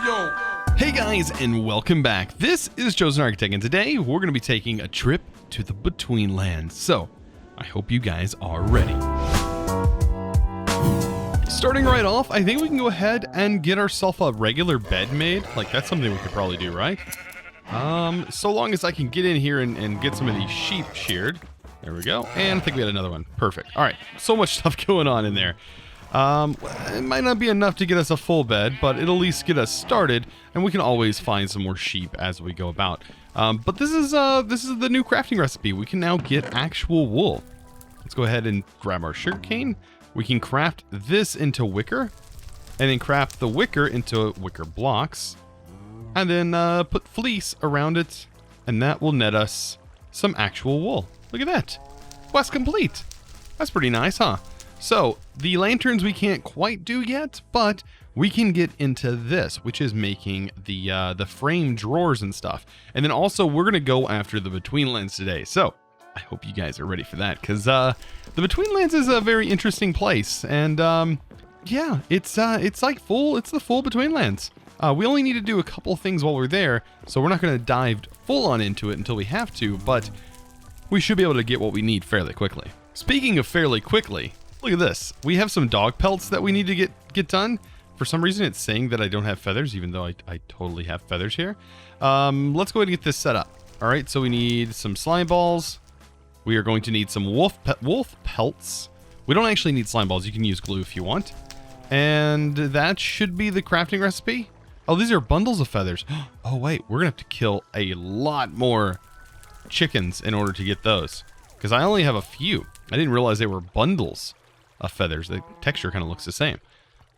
yo. Hey guys, and welcome back. This is Chosen Architect, and today we're going to be taking a trip to the Betweenlands. So, I hope you guys are ready. Starting right off, I think we can go ahead and get ourselves a regular bed made. Like, that's something we could probably do, right? So long as I can get in here and get some of these sheep sheared. There we go. And I think we had another one. Perfect. All right, so much stuff going on in there. It might not be enough to get us a full bed, but it'll at least get us started, and we can always find some more sheep as we go about. But this is the new crafting recipe. We can now get actual wool. Let's go ahead and grab our sugarcane. We can craft this into wicker, and then craft the wicker into wicker blocks, and then put fleece around it, and that will net us some actual wool. Look at that. Quest complete. That's pretty nice, huh? So, the lanterns we can't quite do yet, but we can get into this, which is making the frame drawers and stuff. And then also, we're going to go after the Betweenlands today. So, I hope you guys are ready for that, because the Betweenlands is a very interesting place. And, yeah, it's the full Betweenlands. We only need to do a couple things while we're there, so we're not going to dive full on into it until we have to, but we should be able to get what we need fairly quickly. Speaking of fairly quickly, look at this. We have some dog pelts that we need to get done. For some reason, it's saying that I don't have feathers, even though I totally have feathers here. Let's go ahead and get this set up. All right, so we need some slime balls. We are going to need some wolf pelts. We don't actually need slime balls. You can use glue if you want. And that should be the crafting recipe. Oh, these are bundles of feathers. Oh, wait, we're going to have to kill a lot more chickens in order to get those, because I only have a few. I didn't realize they were bundles of feathers. The texture kind of looks the same.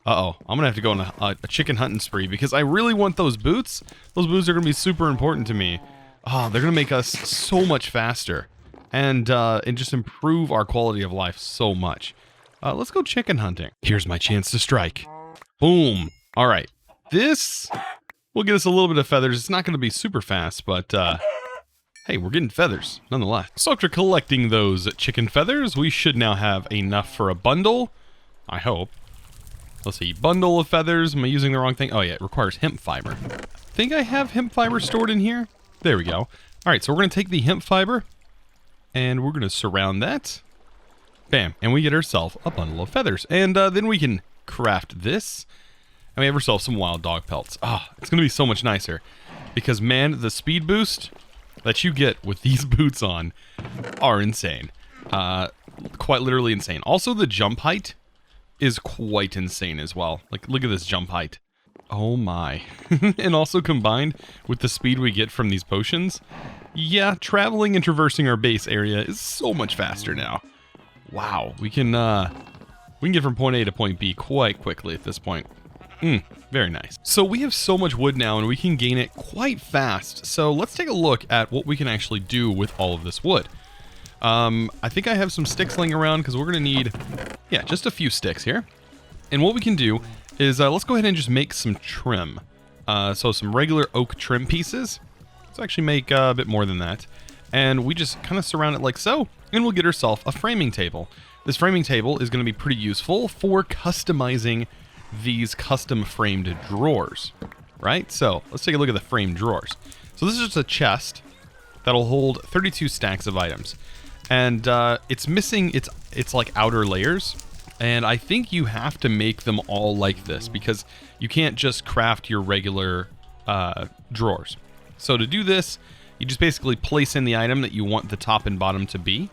Uh-oh, I'm gonna have to go on a chicken hunting spree, because I really want those boots. Those boots are gonna be super important to me. Oh, they're gonna make us so much faster, and just improve our quality of life so much. Let's go chicken hunting. Here's my chance to strike. Boom. All right, this will get us a little bit of feathers. It's not gonna be super fast, but hey, we're getting feathers, nonetheless. So after collecting those chicken feathers, we should now have enough for a bundle. I hope. Let's see, bundle of feathers. Am I using the wrong thing? Oh yeah, it requires hemp fiber. I think I have hemp fiber stored in here. There we go. All right, so we're gonna take the hemp fiber, and we're gonna surround that. Bam, and we get ourselves a bundle of feathers. And then we can craft this, and we have ourselves some wild dog pelts. Ah, it's gonna be so much nicer, because man, the speed boost that you get with these boots on are insane. Quite literally insane. Also, the jump height is quite insane as well. Like, look at this jump height. Oh my. And also combined with the speed we get from these potions, yeah, traveling and traversing our base area is so much faster now. Wow, we can get from point A to point B quite quickly at this point. Very nice. So we have so much wood now, and we can gain it quite fast. So let's take a look at what we can actually do with all of this wood. I think I have some sticks laying around, because we're going to need, yeah, just a few sticks here. And what we can do is, let's go ahead and just make some trim. So some regular oak trim pieces. Let's actually make a bit more than that. And we just kind of surround it like so, and we'll get ourselves a framing table. This framing table is going to be pretty useful for customizing these custom framed drawers, right? So let's take a look at the framed drawers. So this is just a chest that'll hold 32 stacks of items, and it's missing its like outer layers, and I think you have to make them all like this, because you can't just craft your regular drawers. So to do this, you just basically place in the item that you want the top and bottom to be,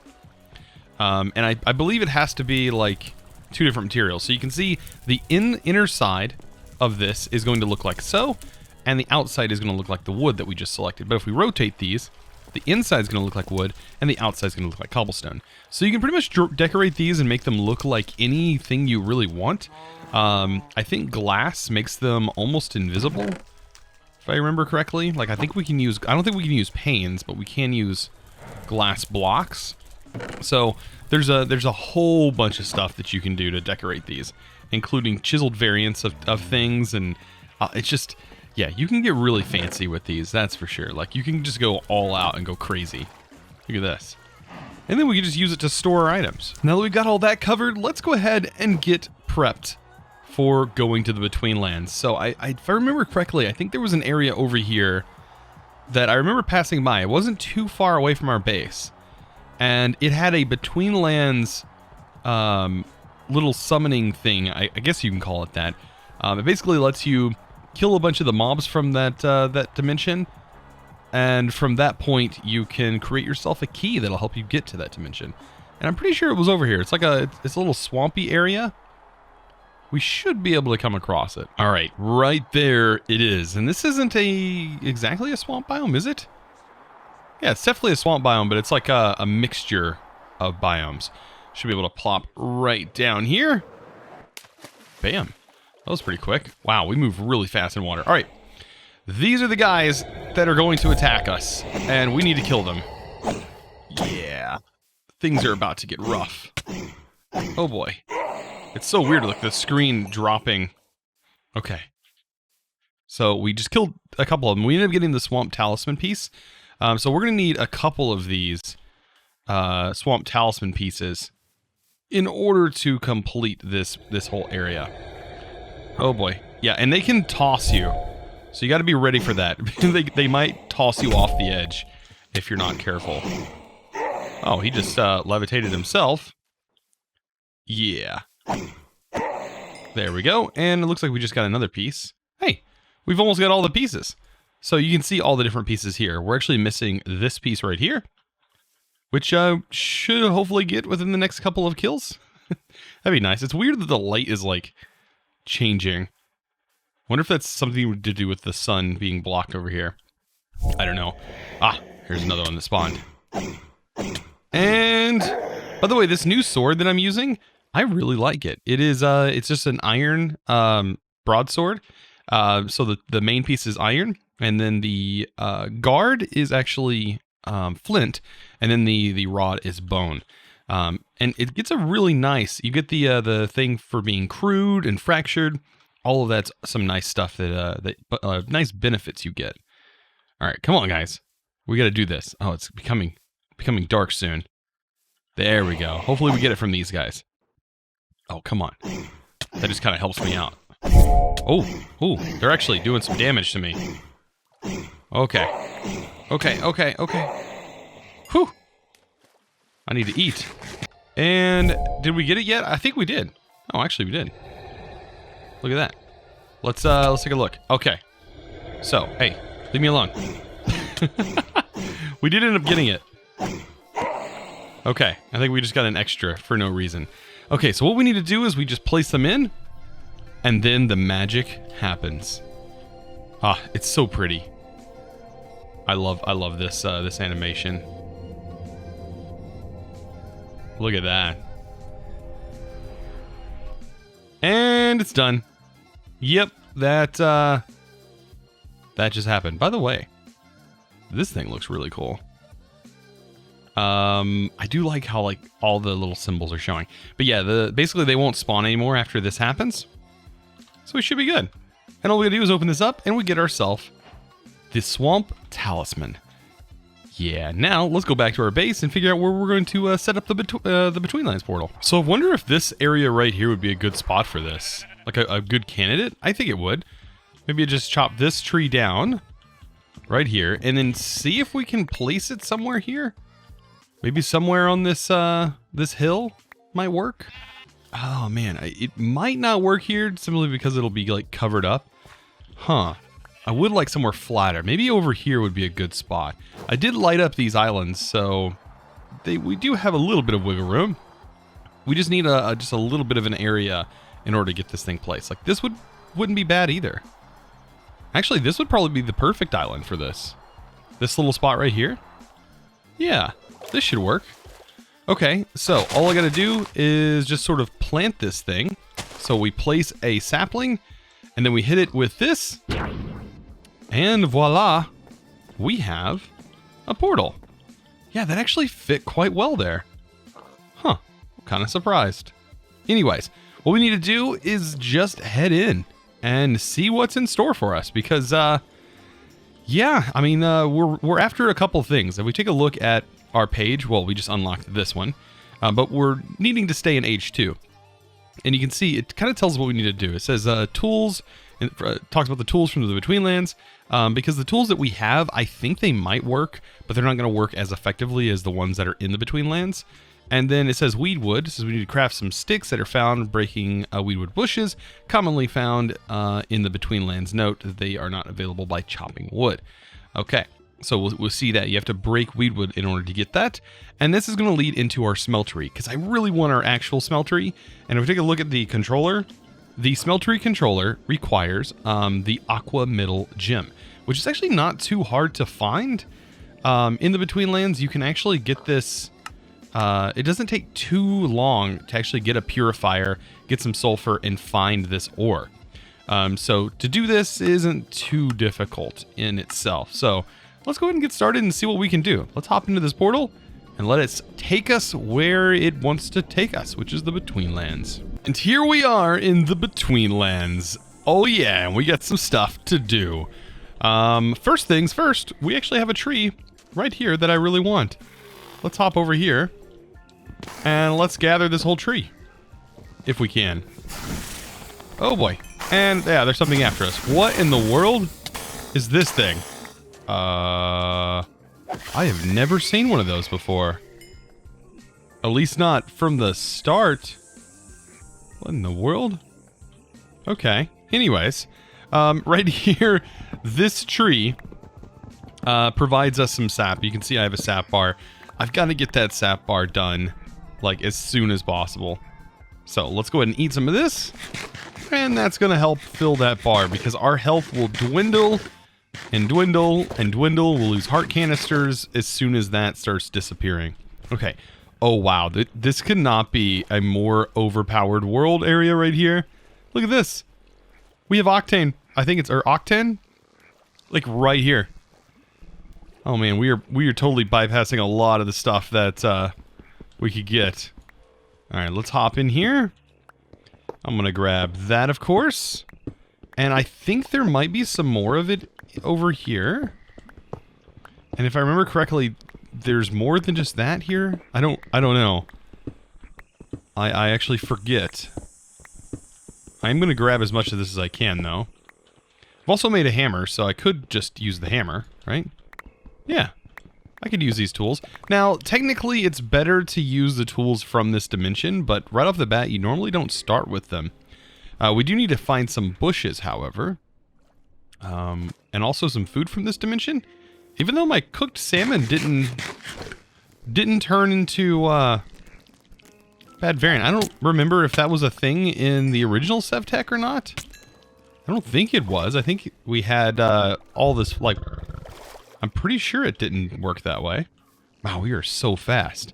and I believe it has to be like two different materials. So you can see the inner side of this is going to look like so, and the outside is going to look like the wood that we just selected. But if we rotate these, the inside is going to look like wood, and the outside is going to look like cobblestone. So you can pretty much decorate these and make them look like anything you really want. I think glass makes them almost invisible, if I remember correctly. Like, I don't think we can use panes, but we can use glass blocks. So there's a whole bunch of stuff that you can do to decorate these, including chiseled variants of things, and it's just, yeah, you can get really fancy with these, that's for sure. Like, you can just go all out and go crazy. Look at this. And then we can just use it to store our items. Now that we've got all that covered, let's go ahead and get prepped for going to the Betweenlands. So if I remember correctly, I think there was an area over here that I remember passing by. It wasn't too far away from our base. And it had a Betweenlands little summoning thing. I guess you can call it that. It basically lets you kill a bunch of the mobs from that dimension. And from that point, you can create yourself a key that'll help you get to that dimension. And I'm pretty sure it was over here. It's like it's a little swampy area. We should be able to come across it. All right, right there it is. And this isn't exactly a swamp biome, is it? Yeah, it's definitely a swamp biome, but it's like a mixture of biomes. Should be able to plop right down here. Bam. That was pretty quick. Wow, we move really fast in water. All right. These are the guys that are going to attack us, and we need to kill them. Yeah. Things are about to get rough. Oh boy. It's so weird, like the screen dropping. Okay. So we just killed a couple of them. We ended up getting the swamp talisman piece. So we're going to need a couple of these swamp talisman pieces in order to complete this whole area. Oh boy. Yeah, and they can toss you. So you got to be ready for that. They might toss you off the edge if you're not careful. Oh, he just levitated himself. Yeah. There we go. And it looks like we just got another piece. Hey, we've almost got all the pieces. So you can see all the different pieces here. We're actually missing this piece right here, which should hopefully get within the next couple of kills. That'd be nice. It's weird that the light is like changing. Wonder if that's something to do with the sun being blocked over here. I don't know. Ah, here's another one that spawned. And by the way, this new sword that I'm using, I really like it. It is it's just an iron broadsword. So the main piece is iron, and then the guard is actually flint, and then the rod is bone. And it gets a really nice. You get the thing for being crude and fractured. All of that's some nice stuff that nice benefits you get. All right, come on, guys. We got to do this. Oh, it's becoming dark soon. There we go. Hopefully we get it from these guys. Oh, come on. That just kind of helps me out. Oh, they're actually doing some damage to me. Okay. Whew. I need to eat. And did we get it yet? I think we did. Oh, actually we did. Look at that. Let's take a look. Okay. So, hey, leave me alone. We did end up getting it. Okay, I think we just got an extra for no reason. Okay, so what we need to do is we just place them in, and then the magic happens. Ah, it's so pretty. I love this this animation. Look at that. And it's done. Yep, that just happened. By the way, this thing looks really cool. I do like how like all the little symbols are showing. But yeah, basically they won't spawn anymore after this happens. So we should be good. And all we gotta do is open this up and we get ourselves the swamp talisman. Yeah, now let's go back to our base and figure out where we're going to set up the Betweenlands portal. So I wonder if this area right here would be a good spot for this. Like a good candidate? I think it would. Maybe just chop this tree down right here and then see if we can place it somewhere here. Maybe somewhere on this this hill might work. Oh man, it might not work here simply because it'll be like covered up. Huh. I would like somewhere flatter. Maybe over here would be a good spot. I did light up these islands, so we do have a little bit of wiggle room. We just need just a little bit of an area in order to get this thing placed. Like this wouldn't be bad either. Actually, this would probably be the perfect island for this. This little spot right here. Yeah, this should work. Okay, so all I gotta do is just sort of plant this thing. So we place a sapling, and then we hit it with this. And voila, we have a portal. Yeah, that actually fit quite well there. Huh, I'm kind of surprised. Anyways, what we need to do is just head in and see what's in store for us because, yeah, I mean, we're after a couple things. If we take a look at our page, well, we just unlocked this one, but we're needing to stay in H2. And you can see it kind of tells us what we need to do. It says tools, and talks about the tools from the Betweenlands. Because the tools that we have, I think they might work, but they're not going to work as effectively as the ones that are in the Betweenlands. And then it says weedwood. It says we need to craft some sticks that are found breaking weedwood bushes, commonly found in the Betweenlands. Note that they are not available by chopping wood. Okay, so we'll see that. You have to break weedwood in order to get that. And this is going to lead into our smeltery, because I really want our actual smeltery. And if we take a look at the controller, the smeltery controller requires the aqua middle gem, which is actually not too hard to find. In the Betweenlands, you can actually get this. It doesn't take too long to actually get a purifier, get some sulfur, and find this ore. So to do this isn't too difficult in itself. So let's go ahead and get started and see what we can do. Let's hop into this portal and let it take us where it wants to take us, which is the Betweenlands. And here we are in the Betweenlands. Oh yeah, we got some stuff to do. First things first, we actually have a tree right here that I really want. Let's hop over here and let's gather this whole tree if we can. Oh boy. And yeah, there's something after us. What in the world is this thing? I have never seen one of those before. At least not from the start. What in the world? Okay. Anyways, right here, this tree provides us some sap. You can see I have a sap bar. I've got to get that sap bar done, like, as soon as possible. So let's go ahead and eat some of this. And that's going to help fill that bar, because our health will dwindle and dwindle and dwindle. We'll lose heart canisters as soon as that starts disappearing. Okay. Oh, wow. This could not be a more overpowered world area right here. Look at this. We have octane. I think it's our octane. Like right here. Oh man, we are totally bypassing a lot of the stuff that we could get. All right, let's hop in here. I'm gonna grab that, of course. And I think there might be some more of it over here. And if I remember correctly, there's more than just that here. I don't know. I actually forget. I'm gonna grab as much of this as I can, though. I've also made a hammer, so I could just use the hammer, right? Yeah, I could use these tools. Now, technically, it's better to use the tools from this dimension, but right off the bat, you normally don't start with them. We do need to find some bushes, however. And also some food from this dimension. Even though my cooked salmon didn't turn into bad variant. I don't remember if that was a thing in the original SevTech or not. I don't think it was. I think we had all this, like... I'm pretty sure it didn't work that way. Wow, we are so fast.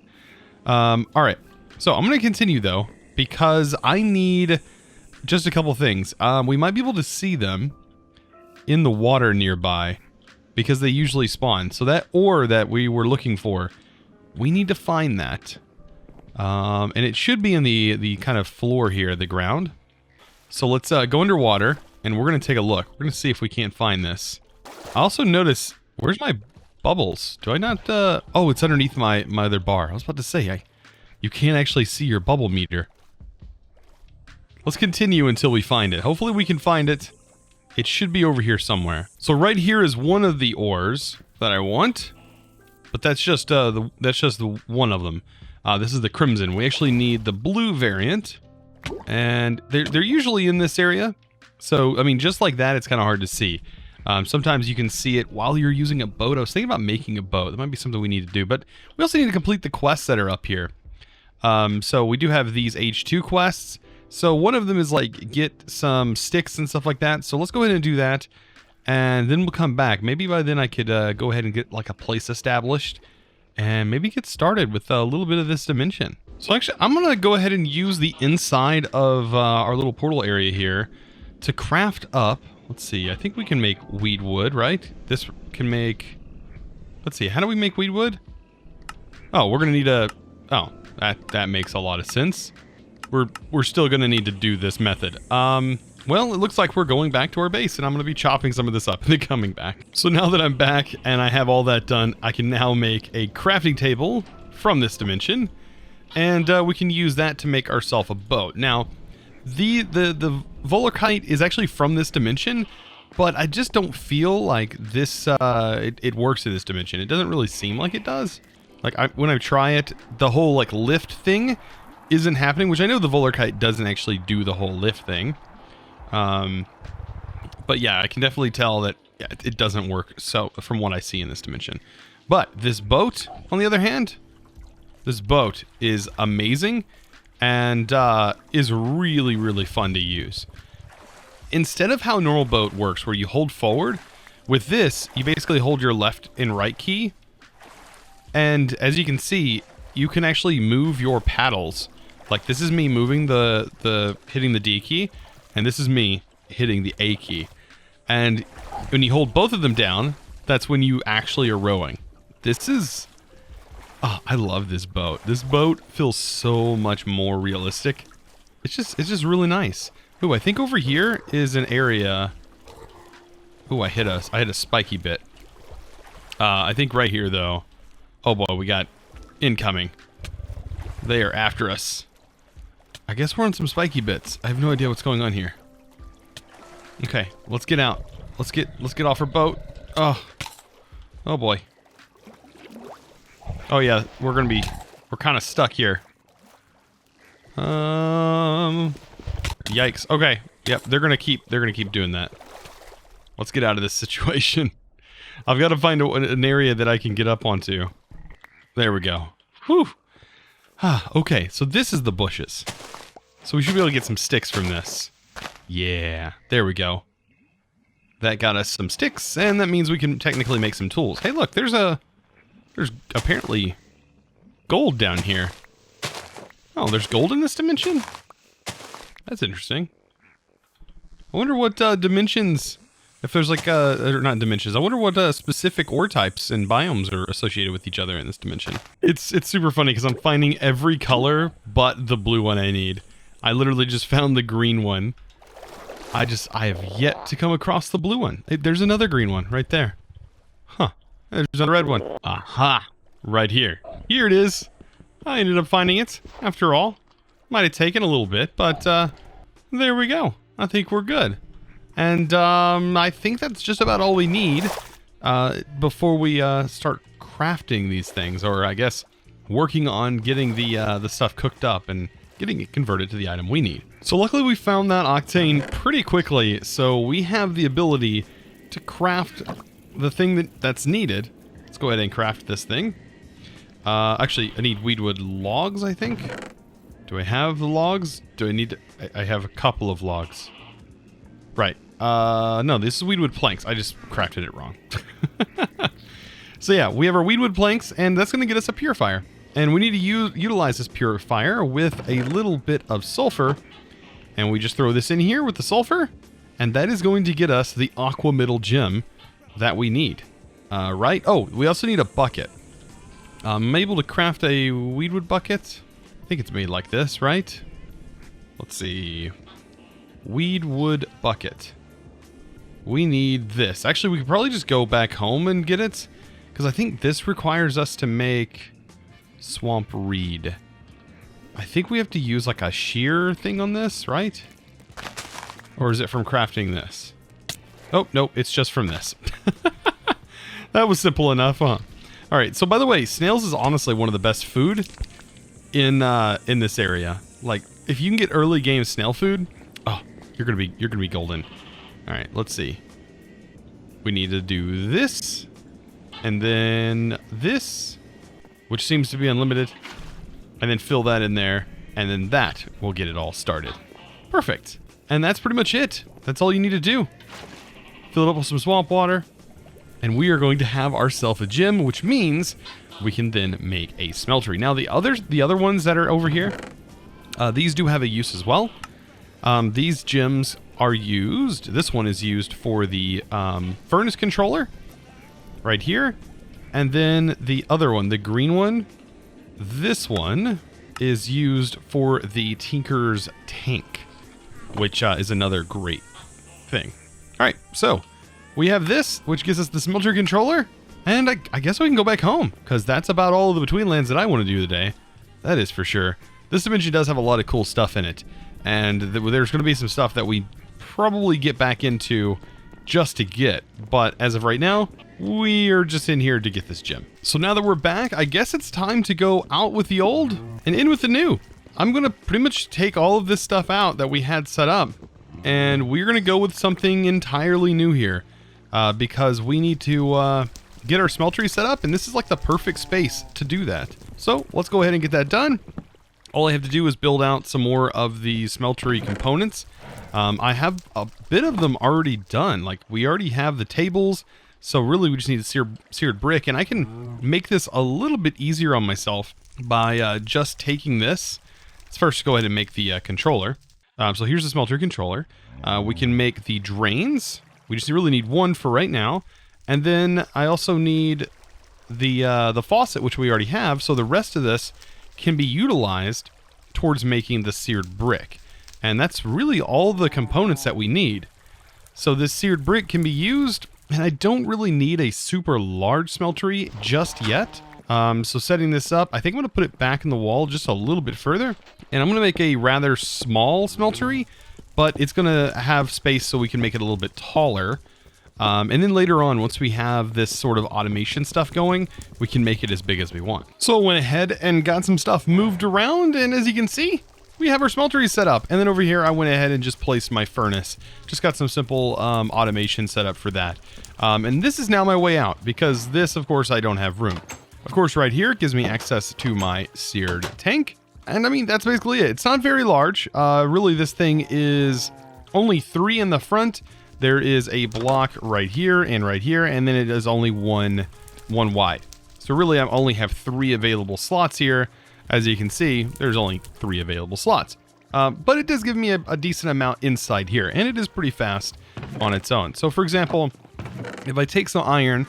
Alright, so I'm going to continue, though, because I need just a couple things. We might be able to see them in the water nearby, because they usually spawn. So that ore that we were looking for, we need to find that. And it should be in the kind of floor here, the ground. So let's go underwater, and we're going to take a look. We're going to see if we can't find this. I also notice... Where's my bubbles? Do I not, oh, it's underneath my other bar. I was about to say, you can't actually see your bubble meter. Let's continue until we find it. Hopefully we can find it. It should be over here somewhere. So right here is one of the ores that I want. But that's just the one of them. This is the crimson. We actually need the blue variant. And they're usually in this area. So, I mean, just like that, it's kind of hard to see. Sometimes you can see it while you're using a boat. I was thinking about making a boat. That might be something we need to do. But we also need to complete the quests that are up here. So we do have these H2 quests. So one of them is like get some sticks and stuff like that. So let's go ahead and do that. And then we'll come back. Maybe by then I could go ahead and get like a place established. And maybe get started with a little bit of this dimension. So actually, I'm going to go ahead and use the inside of our little portal area here to craft up. Let's see, I think we can make weed wood, right? This can make... Let's see, how do we make weed wood? Oh, we're going to need a... Oh, that makes a lot of sense. We're still going to need to do this method. Well, it looks like we're going back to our base, and I'm going to be chopping some of this up and then coming back. So now that I'm back and I have all that done, I can now make a crafting table from this dimension, and we can use that to make ourselves a boat. Now, The Volokite is actually from this dimension, but I just don't feel like this it works in this dimension. It doesn't really seem like it does. Like when I try it, the whole like lift thing isn't happening, which I know the Volokite doesn't actually do the whole lift thing. But yeah, I can definitely tell that it doesn't work so from what I see in this dimension. But this boat, on the other hand, this boat is amazing and is really, really fun to use. Instead of how normal boat works, where you hold forward, with this, you basically hold your left and right key. And as you can see, you can actually move your paddles. Like this is me moving hitting the D key, and this is me hitting the A key. And when you hold both of them down, that's when you actually are rowing. This is... Oh, I love this boat. This boat feels so much more realistic. It's just really nice. Ooh, I think over here is an area... Ooh, I hit a spiky bit. I think right here, though... Oh boy, we got incoming. They are after us. I guess we're on some spiky bits. I have no idea what's going on here. Okay, let's get out. Let's get off our boat. Oh boy. Oh yeah, we're kind of stuck here. Yikes. Okay. Yep, they're gonna keep doing that. Let's get out of this situation. I've got to find an area that I can get up onto. There we go. Whew. Okay, so this is the bushes. So we should be able to get some sticks from this. Yeah, there we go. That got us some sticks, and that means we can technically make some tools. Hey, look, there's apparently gold down here. Oh, there's gold in this dimension? That's interesting. I wonder what dimensions, if there's like, or not dimensions, I wonder what specific ore types and biomes are associated with each other in this dimension. It's super funny because I'm finding every color but the blue one I need. I literally just found the green one. I have yet to come across the blue one. Hey, there's another green one right there. Huh. There's another red one. Aha! Right here. Here it is. I ended up finding it, after all. Might have taken a little bit, but there we go. I think we're good. And I think that's just about all we need before we start crafting these things, or I guess working on getting the stuff cooked up and getting it converted to the item we need. So luckily we found that octane pretty quickly, so we have the ability to craft the thing that's needed. Let's go ahead and craft this thing. Actually, I need weedwood logs, I think. Do I have the logs? Do I need to... I have a couple of logs. Right. No, this is weedwood planks. I just crafted it wrong. So yeah, we have our weedwood planks, and that's going to get us a purifier. And we need to utilize this purifier with a little bit of sulfur. And we just throw this in here with the sulfur, and that is going to get us the aqua middle gem that we need. Right? Oh, we also need a bucket. I'm able to craft a weedwood bucket. I think it's made like this, right? Let's see. Weedwood bucket. We need this. Actually, we could probably just go back home and get it, because I think this requires us to make swamp reed. I think we have to use like a shear thing on this, right? Or is it from crafting this? Oh, no, it's just from this. That was simple enough, huh? All right, so by the way, snails is honestly one of the best food in this area. Like, if you can get early game snail food, oh, you're gonna be golden. All right, let's see. We need to do this, and then this, which seems to be unlimited, and then fill that in there, and then that will get it all started. Perfect. And that's pretty much it. That's all you need to do. Fill it up with some swamp water, and we are going to have ourselves a gem, which means we can then make a smeltery. Now the other ones that are over here, these do have a use as well. These gems are used. This one is used for the furnace controller, right here. And then the other one, the green one, this one is used for the Tinker's tank, which is another great thing. All right, so we have this, which gives us the smelter controller, and I guess we can go back home, because that's about all of the Betweenlands that I want to do today. That is for sure. This dimension does have a lot of cool stuff in it. And there's going to be some stuff that we probably get back into just to get. But as of right now, we are just in here to get this gem. So now that we're back, I guess it's time to go out with the old and in with the new. I'm going to pretty much take all of this stuff out that we had set up, and we're going to go with something entirely new here because we need to get our smeltery set up, and this is like the perfect space to do that. So let's go ahead and get that done. All I have to do is build out some more of the smeltery components. I have a bit of them already done. Like, we already have the tables, so really we just need a seared brick, and I can make this a little bit easier on myself by just taking this. Let's first go ahead and make the controller. So here's the smeltery controller. We can make the drains. We just really need one for right now. And then I also need the faucet, which we already have, so the rest of this can be utilized towards making the seared brick. And that's really all the components that we need. So this seared brick can be used, and I don't really need a super large smeltery just yet. So setting this up, I think I'm going to put it back in the wall just a little bit further. And I'm going to make a rather small smeltery, but it's going to have space so we can make it a little bit taller. And then later on, once we have this sort of automation stuff going, we can make it as big as we want. So I went ahead and got some stuff moved around, and as you can see, we have our smeltery set up. And then over here, I went ahead and just placed my furnace. Just got some simple automation set up for that. And this is now my way out, because this, of course, I don't have room. Of course, right here, it gives me access to my seared tank. And I mean, that's basically it. It's not very large. Really, this thing is only 3 in the front. There is a block right here, and then it is only one wide. So really, I only have 3 available slots here. As you can see, there's only 3 available slots. But it does give me a decent amount inside here, and it is pretty fast on its own. So for example, if I take some iron,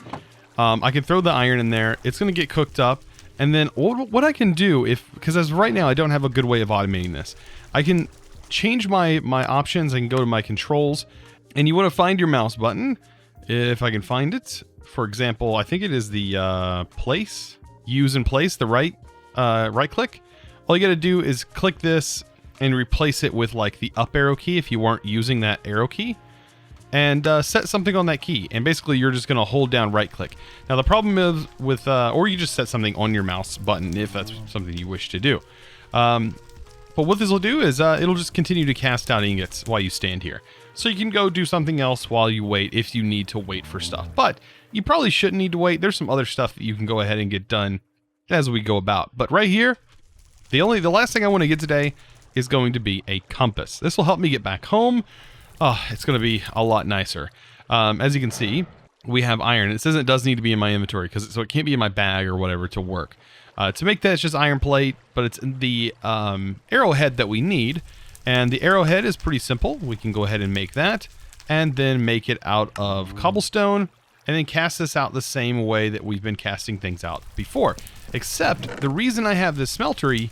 I can throw the iron in there. It's going to get cooked up. And then what I can do, because as of right now, I don't have a good way of automating this. I can change my options. I can go to my controls. And you want to find your mouse button, if I can find it. For example, I think it is the place, use and place, the right click. All you got to do is click this and replace it with like the up arrow key if you weren't using that arrow key. And set something on that key. And basically, you're just going to hold down right click. Now, the problem is with, or you just set something on your mouse button if that's something you wish to do. But what this will do is it'll just continue to cast out ingots while you stand here. So you can go do something else while you wait if you need to wait for stuff. But you probably shouldn't need to wait. There's some other stuff that you can go ahead and get done as we go about. But right here, the last thing I want to get today is going to be a compass. This will help me get back home. Oh, it's going to be a lot nicer. As you can see, we have iron. It says it does need to be in my inventory, so it can't be in my bag or whatever to work. To make that, it's just iron plate, but it's the arrowhead that we need. And the arrowhead is pretty simple. We can go ahead and make that, and then make it out of cobblestone, and then cast this out the same way that we've been casting things out before. Except the reason I have this smeltery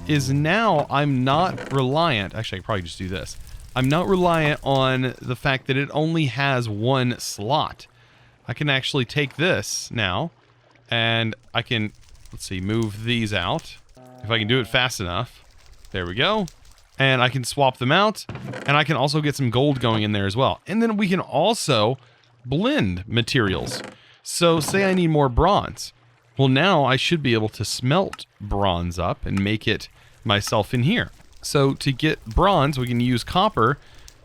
is now I'm not reliant. Actually, I could probably just do this. I'm not reliant on the fact that it only has 1 slot. I can actually take this now, and I can, let's see, move these out. If I can do it fast enough. There we go. And I can swap them out, and I can also get some gold going in there as well. And then we can also blend materials. So say I need more bronze. Well, now I should be able to smelt bronze up and make it myself in here. So to get bronze, we can use copper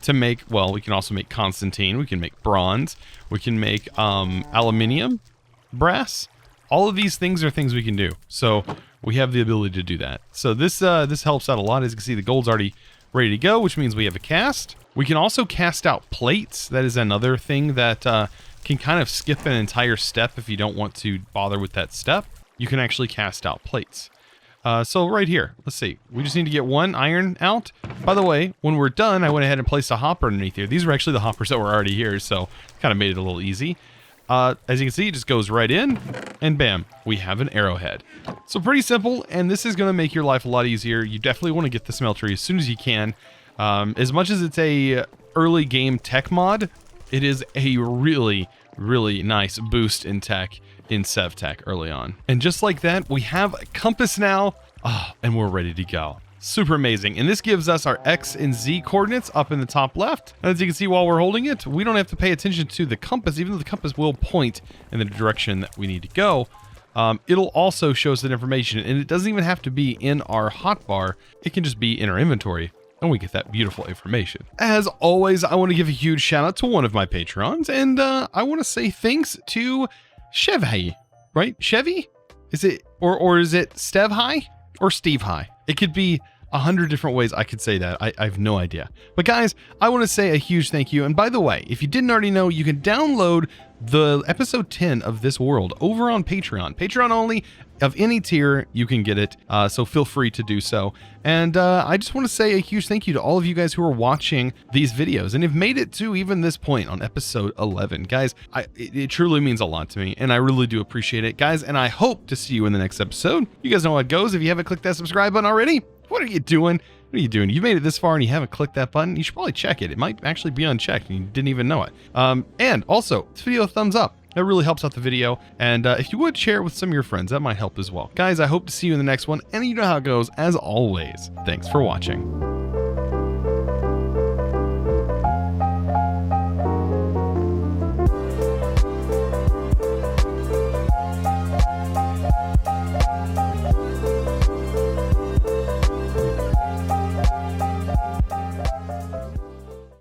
to make, well, we can also make Constantine. We can make bronze. We can make aluminium, brass. All of these things are things we can do. So we have the ability to do that. So this helps out a lot. As you can see, the gold's already ready to go, which means we have a cast. We can also cast out plates. That is another thing that can kind of skip an entire step if you don't want to bother with that step. You can actually cast out plates. So right here, let's see. We just need to get 1 iron out. By the way, when we're done, I went ahead and placed a hopper underneath here. These were actually the hoppers that were already here, so kind of made it a little easy. As you can see, it just goes right in, and bam, we have an arrowhead. So pretty simple, and this is going to make your life a lot easier. You definitely want to get the smeltery as soon as you can. As much as it's a early game tech mod, it is a really, really nice boost in tech in SevTech early on. And just like that, we have a compass now, and we're ready to go. Super amazing. And this gives us our X and Z coordinates up in the top left. And as you can see while we're holding it, we don't have to pay attention to the compass, even though the compass will point in the direction that we need to go. It'll also show us that information, and it doesn't even have to be in our hotbar. It can just be in our inventory, and we get that beautiful information. As always, I want to give a huge shout out to one of my patrons, and I want to say thanks to Chevy, right? Chevy? Is it, or is it Stev High or Steve High? It could be 100 different ways I could say that. I have no idea. But guys, I want to say a huge thank you. And by the way, if you didn't already know, you can download the episode 10 of This World over on Patreon. Patreon only, of any tier, you can get it. So feel free to do so. And I just want to say a huge thank you to all of you guys who are watching these videos and have made it to even this point on episode 11. Guys, it truly means a lot to me, and I really do appreciate it, guys. And I hope to see you in the next episode. You guys know how it goes. If you haven't clicked that subscribe button already, what are you doing? What are you doing? You made it this far and you haven't clicked that button. You should probably check it. It might actually be unchecked and you didn't even know it. And also, this video, a thumbs up. That really helps out the video. And if you would share it with some of your friends, that might help as well. Guys, I hope to see you in the next one. And you know how it goes. As always, thanks for watching.